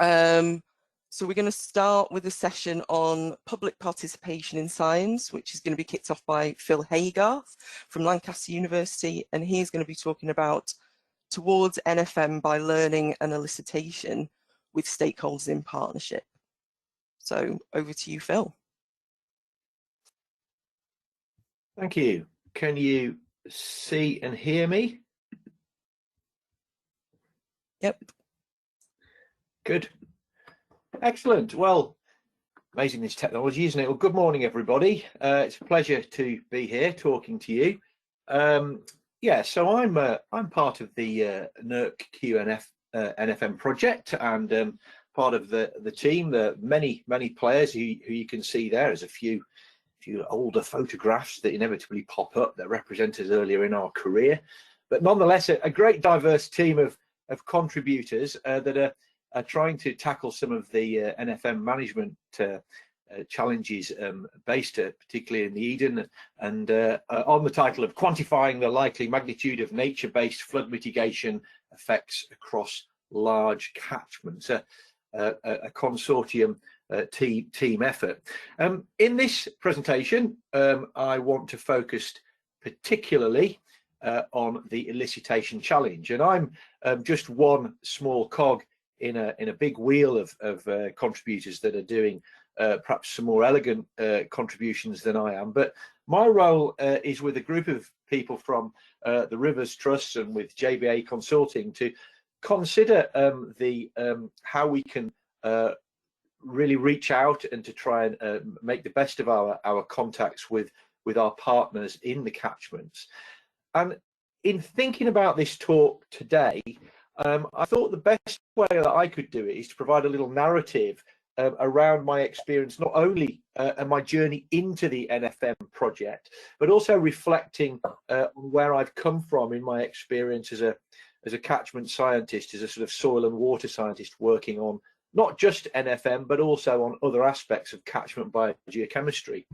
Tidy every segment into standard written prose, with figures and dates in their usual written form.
So we're going to start with a session on public participation in science, which is going to be kicked off by Phil Haygarth from Lancaster University, and he's going to be talking about towards NFM by learning and elicitation with stakeholders in partnership. So over to you, Phil. Thank you. Can you see and hear me? Yep. Good. Excellent. Well, amazing this technology, isn't it? Well, good morning, everybody. It's a pleasure to be here talking to you. Yeah, so I'm part of the NERC NFM project, and part of the team. The many players who you can see there. There's a few older photographs that inevitably pop up that represent us earlier in our career, but nonetheless a great diverse team of contributors that are trying to tackle some of the NFM management challenges based particularly in the Eden, and on the title of quantifying the likely magnitude of nature-based flood mitigation effects across large catchments, a consortium team effort. In this presentation, I want to focus particularly on the elicitation challenge, and I'm just one small cog in a big wheel of contributors that are doing perhaps some more elegant contributions than I am. But my role is with a group of people from the Rivers Trust and with JBA Consulting to consider how we can really reach out and to try and make the best of our contacts with our partners in the catchments. And in thinking about this talk today, I thought the best way that I could do it is to provide a little narrative around my experience, not only my journey into the NFM project, but also reflecting on where I've come from in my experience as a catchment scientist, as a sort of soil and water scientist working on not just NFM, but also on other aspects of catchment biogeochemistry.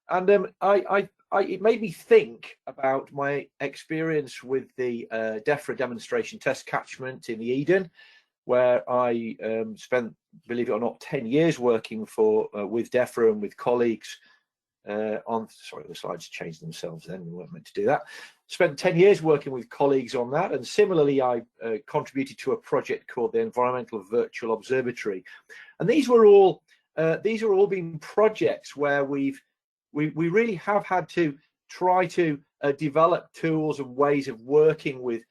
And it made me think about my experience with the DEFRA demonstration test catchment in the Eden, where I spent, believe it or not, 10 years working with DEFRA and with colleagues on, sorry, the slides changed themselves then, we weren't meant to do that. Spent 10 years working with colleagues on that, and similarly I contributed to a project called the Environmental Virtual Observatory. And these are all been projects where we really have had to try to develop tools and ways of working with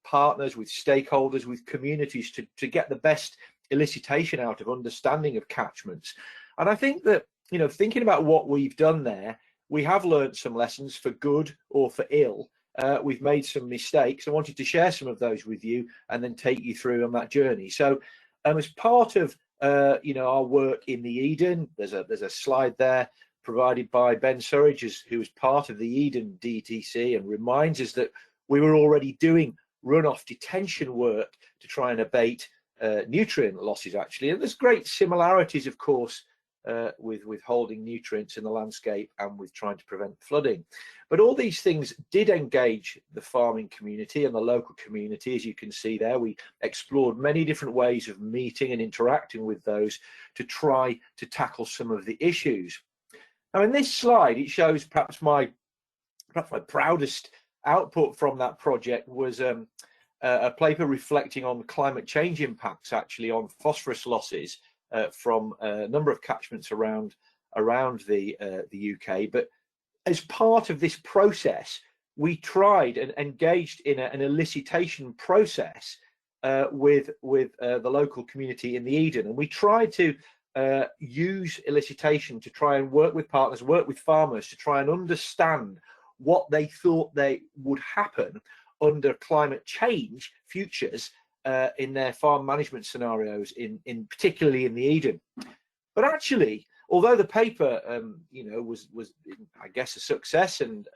partners, with stakeholders, with communities to get the best elicitation out of understanding of catchments. And I think that, you know, thinking about what we've done there, we have learned some lessons for good or for ill. We've made some mistakes. I wanted to share some of those with you and then take you through on that journey. So as part of you know, our work in the Eden, there's a slide there provided by Ben Surridge, who was part of the Eden DTC, and reminds us that we were already doing runoff detention work to try and abate nutrient losses, actually. And there's great similarities, of course, with holding nutrients in the landscape and with trying to prevent flooding. But all these things did engage the farming community and the local community. As you can see there, we explored many different ways of meeting and interacting with those to try to tackle some of the issues. Now, in this slide, it shows perhaps my proudest output from that project was a paper reflecting on climate change impacts, actually, on phosphorus losses from a number of catchments around the UK. But as part of this process, we tried and engaged in an elicitation process with the local community in the Eden, and we tried to use elicitation to try and work with partners, work with farmers to try and understand what they thought would happen under climate change futures in their farm management scenarios, particularly in the Eden. But actually, although the paper you know, was I guess a success, and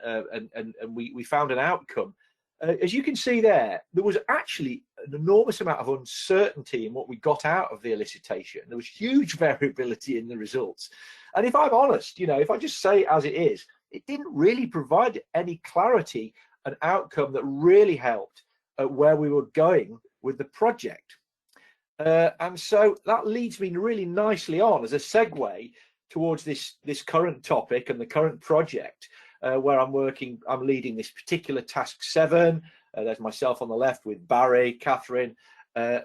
we found an outcome, as you can see there was actually an enormous amount of uncertainty in what we got out of the elicitation. There was huge variability in the results, and if I'm honest, you know, if I just say it as it is, it didn't really provide any clarity, an outcome that really helped where we were going with the project. And so that leads me really nicely on as a segue towards this current topic and the current project where I'm leading this particular task 7. There's myself on the left with Barry, Catherine,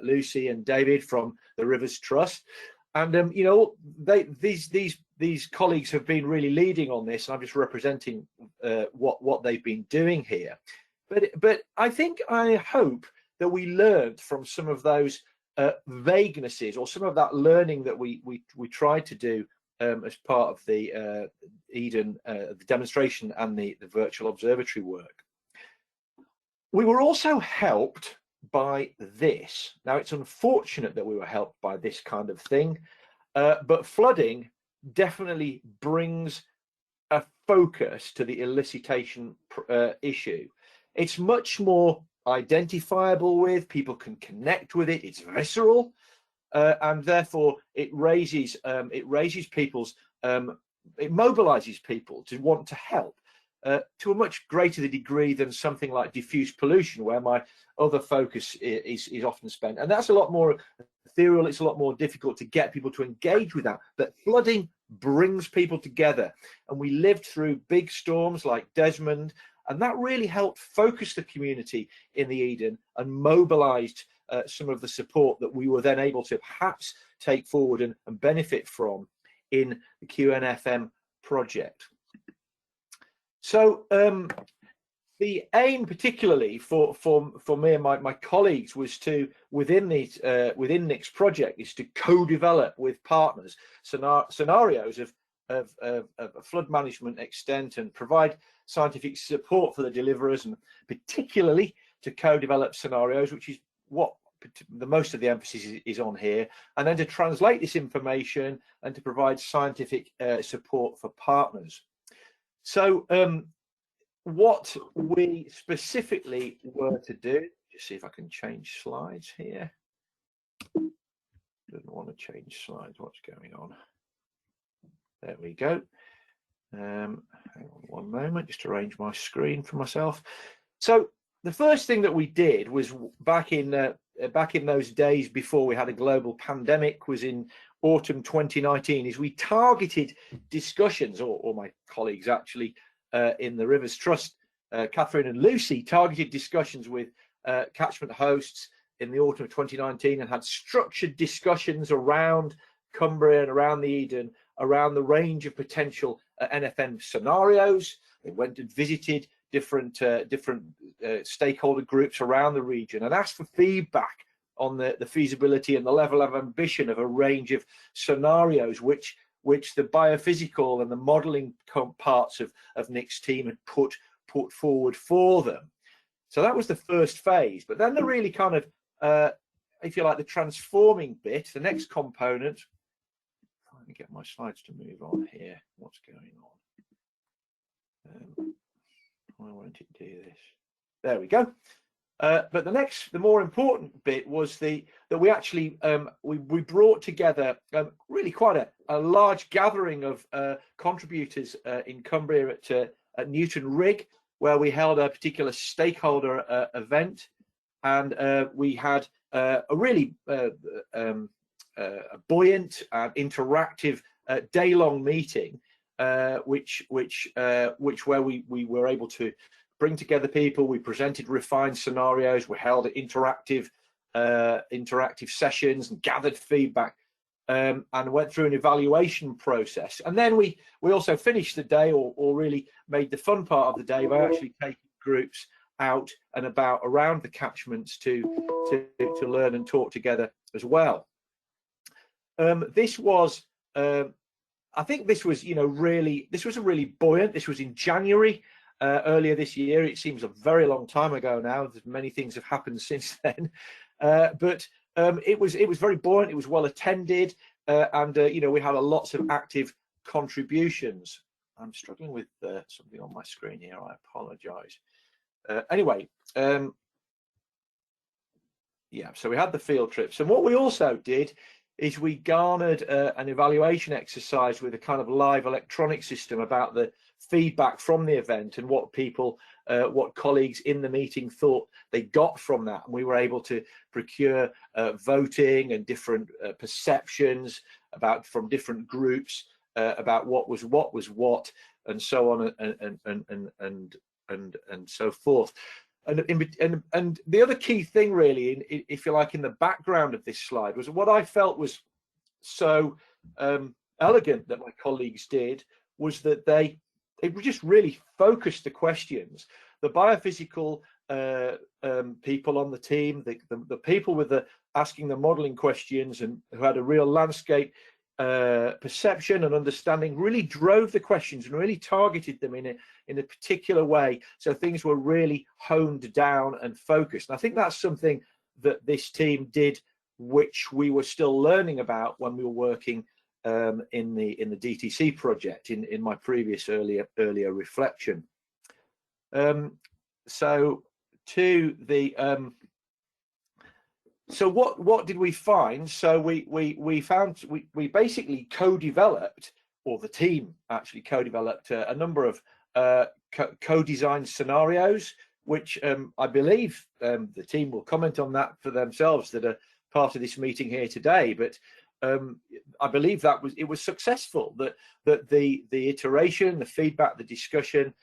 Lucy and David from the Rivers Trust. And you know, these colleagues have been really leading on this, and I'm just representing what they've been doing here. But I hope that we learned from some of those vaguenesses, or some of that learning that we tried to do as part of the Eden the demonstration and the virtual observatory work. We were also helped by this. Now, it's unfortunate that we were helped by this kind of thing, but flooding definitely brings a focus to the elicitation issue. It's much more identifiable with, people can connect with it, it's visceral, and therefore it raises people's, it mobilizes people to want to help to a much greater degree than something like diffuse pollution, where my other focus is often spent. And that's a lot more ethereal, it's a lot more difficult to get people to engage with that. But flooding brings people together, and we lived through big storms like Desmond, and that really helped focus the community in the Eden and mobilized some of the support that we were then able to perhaps take forward and benefit from in the QNFM project. So the aim, particularly for me and my colleagues, was to within NIC's project is to co-develop with partners scenarios of flood management extent and provide scientific support for the deliverers, and particularly to co-develop scenarios, which is what the most of the emphasis is on here, and then to translate this information and to provide scientific support for partners. So what we specifically were to do, just see if I can change slides here. Doesn't want to change slides. What's going on? There we go. Hang on one moment, just arrange my screen for myself. So the first thing that we did was back in those days before we had a global pandemic, was in autumn 2019, is we targeted discussions, or my colleagues actually in the Rivers Trust, Catherine and Lucy, targeted discussions with catchment hosts in the autumn of 2019, and had structured discussions around Cumbria and around the Eden, around the range of potential NFM scenarios. They went and visited different stakeholder groups around the region and asked for feedback on the feasibility and the level of ambition of a range of scenarios which the biophysical and the modelling parts of NIC's team had put forward for them. So that was the first phase. But then the really kind of, if you like, the transforming bit, the next component. Trying to get my slides to move on here. What's going on? Why won't it do this? There we go. But the more important bit was that we actually we brought together really quite a large gathering of contributors in Cumbria at Newton Rig, where we held a particular stakeholder event, and we had a really buoyant and interactive day-long meeting, where we were able to bring together people. We presented refined scenarios, we held interactive sessions and gathered feedback, and went through an evaluation process. And then we also finished the day, or really made the fun part of the day, by actually taking groups out and about around the catchments to learn and talk together as well. This was I think this was really buoyant. This was in January earlier this year. It seems a very long time ago now. Many things have happened since then, but it was very buoyant. It was well attended, and we had lots of active contributions. I'm struggling with something on my screen here. I apologise. Anyway, yeah. So we had the field trips, and what we also did is we garnered an evaluation exercise with a kind of live electronic system about the feedback from the event and what people, what colleagues in the meeting thought they got from that. And we were able to procure voting and different perceptions from different groups about what was what, and so on and so forth. And the other key thing, really, if you like, in the background of this slide, was what I felt was so elegant that my colleagues did, was that they just really focused the questions. The biophysical people on the team, the people with asking the modelling questions and who had a real landscape perception and understanding, really drove the questions and really targeted them in a particular way, so things were really honed down and focused. And I think that's something that this team did, which we were still learning about when we were working in the DTC project in my previous earlier reflection. So what did we find? So we basically co-developed, or the team actually co-developed a number of co-designed scenarios, which I believe the team will comment on that for themselves that are part of this meeting here today. But I believe that it was successful, that the iteration, the feedback, the discussion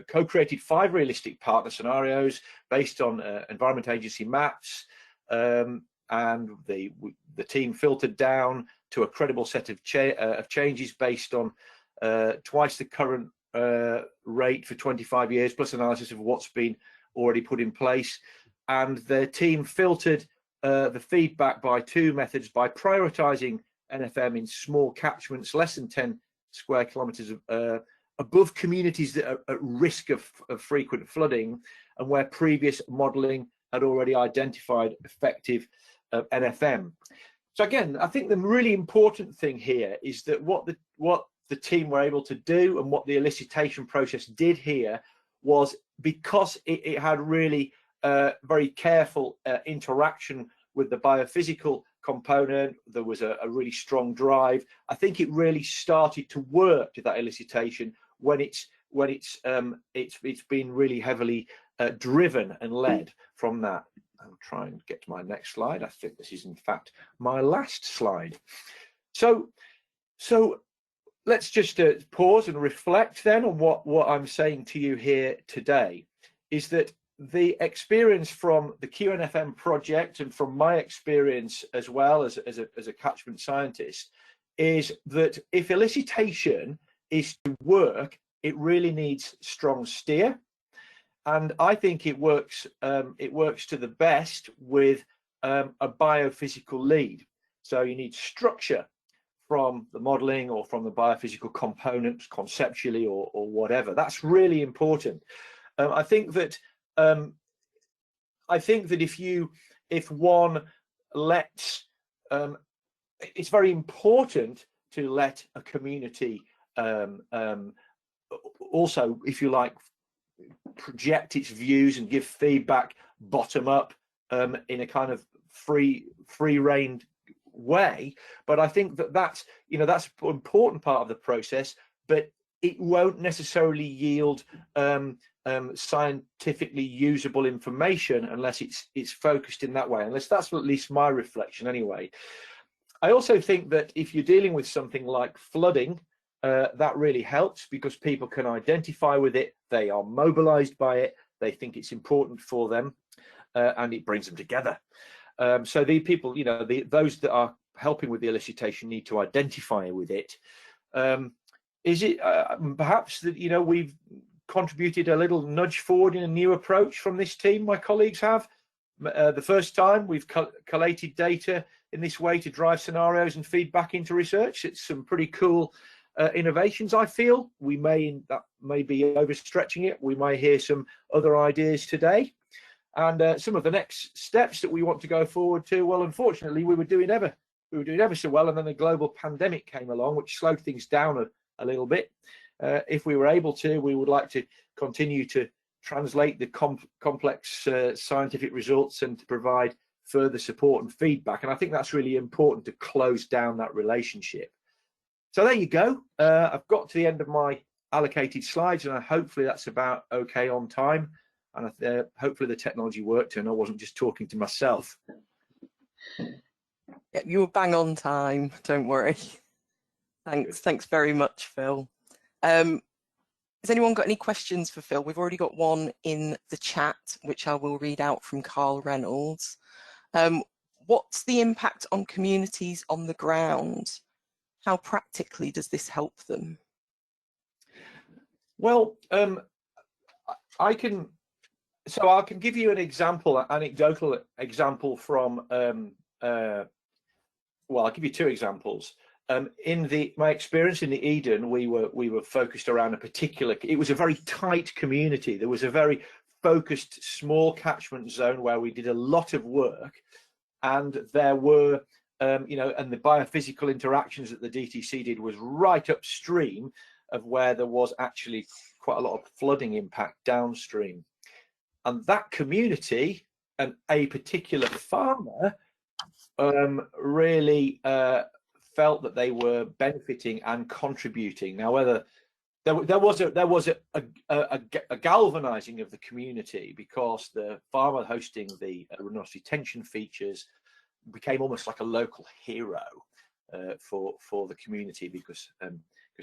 co-created 5 realistic partner scenarios based on Environment Agency maps, and the team filtered down to a credible set of changes based on twice the current rate for 25 years, plus analysis of what's been already put in place. And the team filtered the feedback by 2 methods: by prioritizing NFM in small catchments, less than 10 square kilometers above communities that are at risk of frequent flooding, and where previous modelling had already identified effective NFM. So again, I think the really important thing here is that what the team were able to do, and what the elicitation process did here, was because it had really very careful interaction with the biophysical component, there was a really strong drive. I think it really started to work to that elicitation when it's been really heavily driven and led from that. I'll try and get to my next slide. I think this is in fact my last slide. So let's just pause and reflect then on what I'm saying to you here today. Is that the experience from the QNFM project, and from my experience as well as a catchment scientist, is that if elicitation is to work, it really needs strong steer. And I think it works to the best with a biophysical lead. So you need structure from the modeling or from the biophysical components conceptually or whatever. That's really important. I think that if one lets, it's very important to let a community also, if you like, project its views and give feedback bottom up in a kind of free rein way. But I think that's an important part of the process, but it won't necessarily yield scientifically usable information unless it's focused in that way, unless that's at least my reflection anyway. I also think that if you're dealing with something like flooding, that really helps, because people can identify with it, they are mobilized by it, they think it's important for them, and it brings them together. So the people, those that are helping with the elicitation need to identify with it. Is it perhaps that we've contributed a little nudge forward in a new approach from this team? My colleagues have. The first time we've collated data in this way to drive scenarios and feedback into research. It's some pretty cool innovations. I feel that may be overstretching it. We may hear some other ideas today, and some of the next steps that we want to go forward to. Well, unfortunately, we were doing ever so well, and then the global pandemic came along, which slowed things down a little bit. If we were able to, we would like to continue to translate the complex scientific results and to provide further support and feedback. And I think that's really important to close down that relationship. So there you go. I've got to the end of my allocated slides, and hopefully that's about okay on time. And hopefully the technology worked and I wasn't just talking to myself. Yeah, you were bang on time, don't worry. Thanks very much, Phil. Has anyone got any questions for Phil? We've already got one in the chat, which I will read out from Carl Reynolds. What's the impact on communities on the ground? How practically does this help them? Well, I can give you an example, anecdotal example from, well, I'll give you two examples. In my experience in the Eden, we were focused around a particular, it was a very tight community. There was a very focused small catchment zone where we did a lot of work, and there were, you know, and the biophysical interactions that the DTC did was right upstream of where there was actually quite a lot of flooding impact downstream. And that community and a particular farmer really felt that they were benefiting and contributing. Now, whether there was a galvanizing of the community, because the farmer hosting the runoff retention features became almost like a local hero for the community, because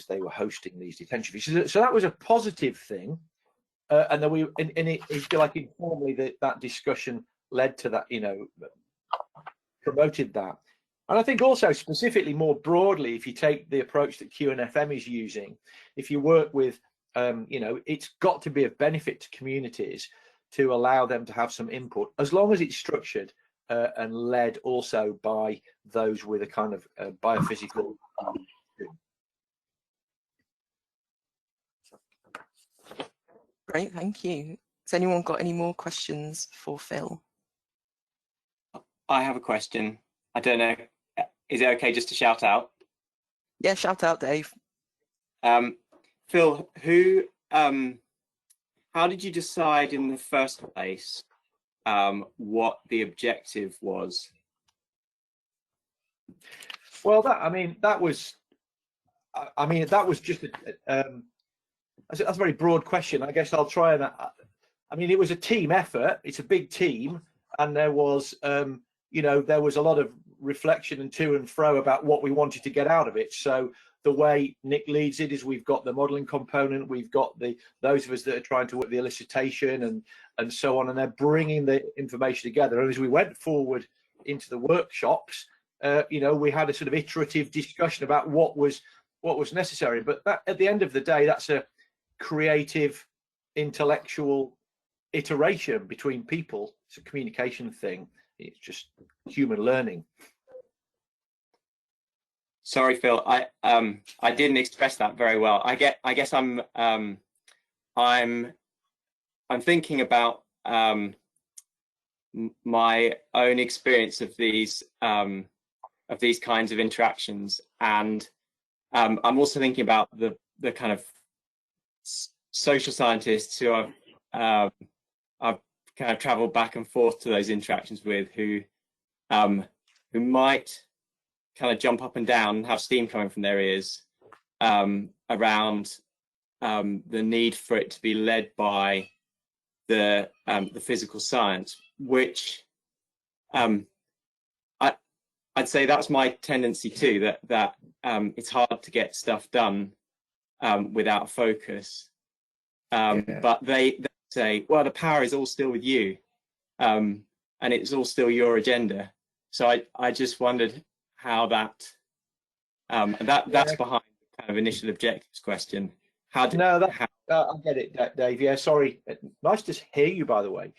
they were hosting these detention features. So that was a positive thing. And then it's like informally that discussion led to that, you know, promoted that. And I think also specifically more broadly, if you take the approach that QNFM is using, if you work with, you know, it's got to be of benefit to communities to allow them to have some input, as long as it's structured and led also by those with a kind of biophysical. Great, thank you. Has anyone got any more questions for Phil? I have a question. I don't know. Is it okay just to shout out? Yeah, shout out, Dave. Phil, how did you decide in the first place what the objective was? Well, that was just that's a very broad question. I guess I'll try and. I mean, it was a team effort. It's a big team, and there was, you know, there was a lot of reflection and to and fro about what we wanted to get out of it. So the way Nick leads it is we've got the modelling component, we've got those of us that are trying to work the elicitation and so on, and they're bringing the information together. And as we went forward into the workshops, you know, we had a sort of iterative discussion about what was necessary. But that, at the end of the day, that's a creative, intellectual iteration between people. It's a communication thing. It's just human learning. Sorry, Phil. I didn't express that very well. I guess I'm thinking about my own experience of these kinds of interactions, and I'm also thinking about the kind of social scientists who I've kind of traveled back and forth to those interactions with, who might kind of jump up and down and have steam coming from their ears around the need for it to be led by the physical science, which I'd say that's my tendency too, that it's hard to get stuff done without focus. But they say, well, the power is all still with you, and it's all still your agenda. So I just wondered how that that's behind the kind of initial objectives question. I get it, Dave. Yeah, sorry. Nice to hear you, by the way.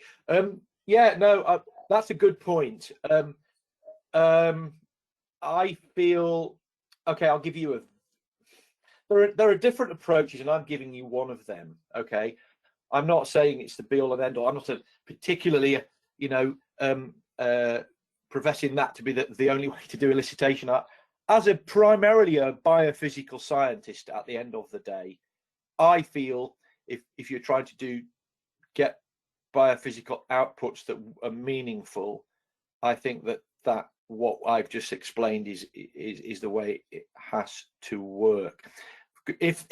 Yeah, no, that's a good point. I feel, okay, I'll give you there are different approaches, and I'm giving you one of them. Okay, I'm not saying it's the be all and end all. I'm not particularly, you know, professing that to be the only way to do elicitation. As primarily a biophysical scientist, at the end of the day, I feel if you're trying to get biophysical outputs that are meaningful, I think that what I've just explained is the way it has to work. If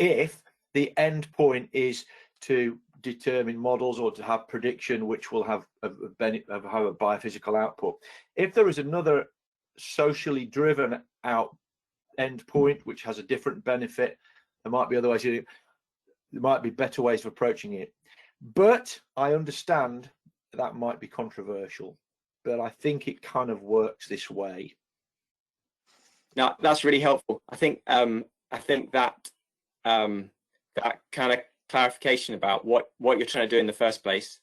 the end point is to determine models or to have prediction which will have a biophysical output, if there is another socially driven end point which has a different benefit, there might be other ways. There might be better ways of approaching it, but I understand that might be controversial, but I think it kind of works this way. Now that's really helpful. I think that that kind of clarification about what you're trying to do in the first place,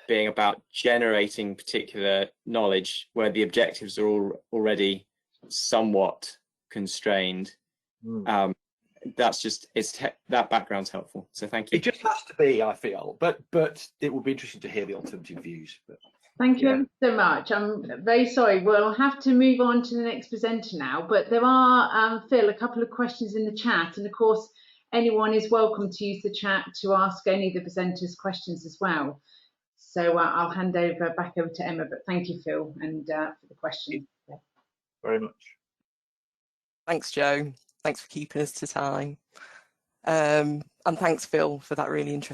being about generating particular knowledge where the objectives are already somewhat constrained. That's just, that background's helpful, so thank you. It just has to be, I feel, but it will be interesting to hear the alternative views. But thank you so much. I'm very sorry, we'll have to move on to the next presenter now, but there are, Phil, a couple of questions in the chat, and of course anyone is welcome to use the chat to ask any of the presenters questions as well. So I'll hand back over to Emma, but thank you, Phil, and for the question. Very much. Thanks, Joe. Thanks for keeping us to time. And thanks, Phil, for that really interesting